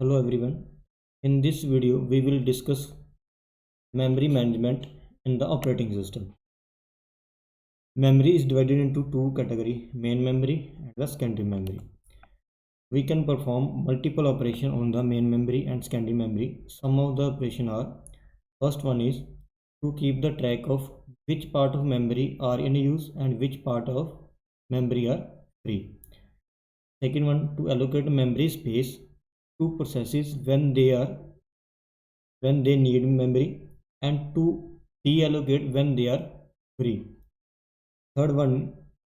Hello everyone. In this video we will discuss memory management in the operating system. Memory is divided into two categories, main memory and the secondary memory. We can perform multiple operations on the main memory and secondary memory. Some of the operations are: first one is to keep the track of which part of memory are in use and which part of memory are free. Second one, to allocate memory space to processes when they need memory, and to deallocate when they are free. Third one,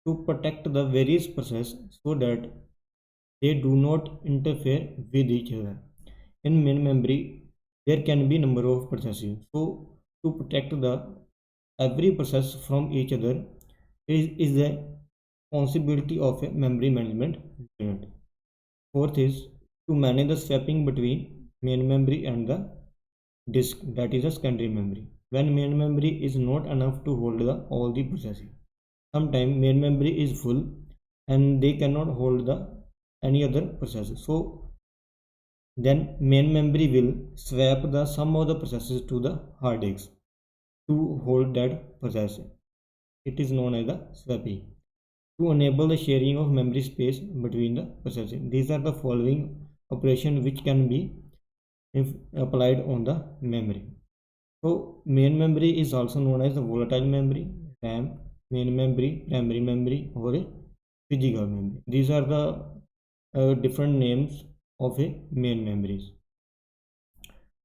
to protect the various processes so that they do not interfere with each other. In main memory, there can be number of processes. So to protect the every process from each other is the responsibility of a memory management unit. Fourth is to manage the swapping between main memory and the disk, that is a secondary memory, when main memory is not enough to hold all the processing. Sometimes main memory is full and they cannot hold any other processes, so then main memory will swap the some of the processes to the hard disk to hold that process. It is known as the swapping. To enable the sharing of memory space between the processes, these are the following operations which can be applied on the memory. So main memory is also known as the volatile memory, RAM, main memory, primary memory, or a physical memory. These are the different names of a main memories.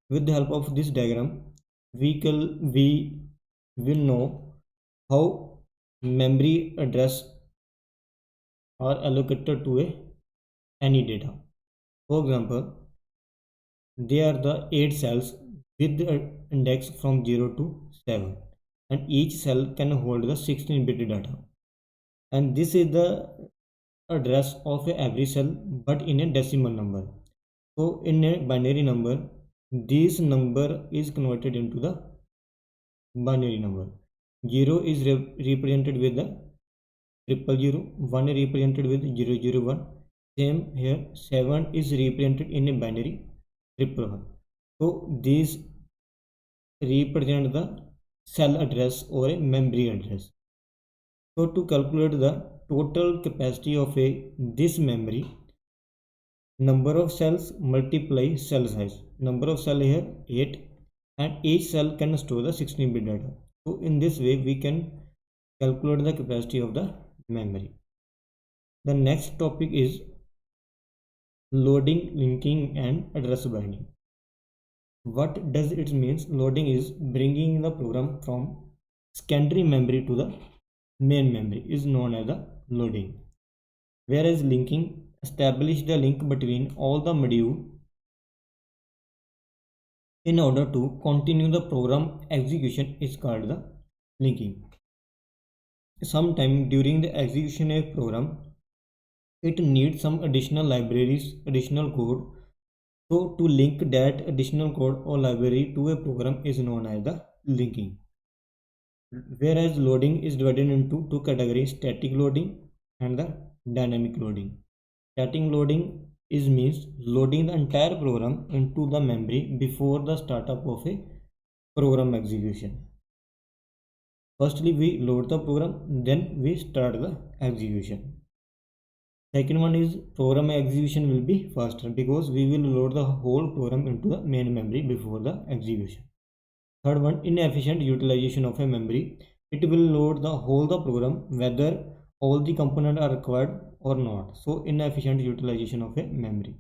With the help of this diagram, we will know how memory address are allocated to any data. For example, there are the 8 cells with the index from 0 to 7, and each cell can hold the 16-bit data, and this is the address of every cell but in a decimal number. So in a binary number, this number is converted into the binary number. 0 is represented with the 000, 1 is represented with 001. Same here, 7 is represented in a binary 111. So these represent the cell address or a memory address. So to calculate the total capacity of this memory, number of cells multiply cell size. Number of cell here 8, and each cell can store the 16-bit data. So in this way we can calculate the capacity of the memory. The next topic is loading, linking, and address binding. What does it means? Loading is bringing the program from secondary memory to the main memory is known as the loading. Whereas linking, establish the link between all the module in order to continue the program execution is called the linking. Sometime during the execution of a program, it needs some additional libraries, additional code. So to link that additional code or library to a program is known as the linking. Whereas loading is divided into two categories, static loading and the dynamic loading. Static loading means loading the entire program into the memory before the startup of a program execution. Firstly we load the program, then we start the execution. Second one is program execution will be faster because we will load the whole program into the main memory before the execution. Third one, inefficient utilization of a memory. It will load the whole program whether all the components are required or not. So inefficient utilization of a memory.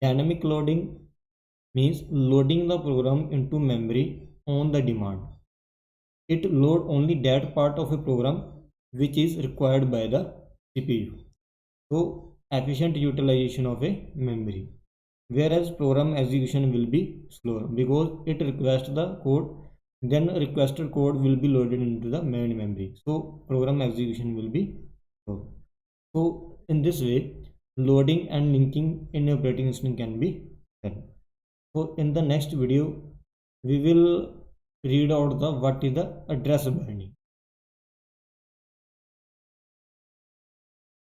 Dynamic loading means loading the program into memory on the demand. It load only that part of a program which is required by the CPU. So efficient utilization of a memory. Whereas program execution will be slower because it requests the code, then requested code will be loaded into the main memory. So program execution will be slow. So in this way, loading and linking in operating system can be done. So in the next video, we will read out what is the address binding.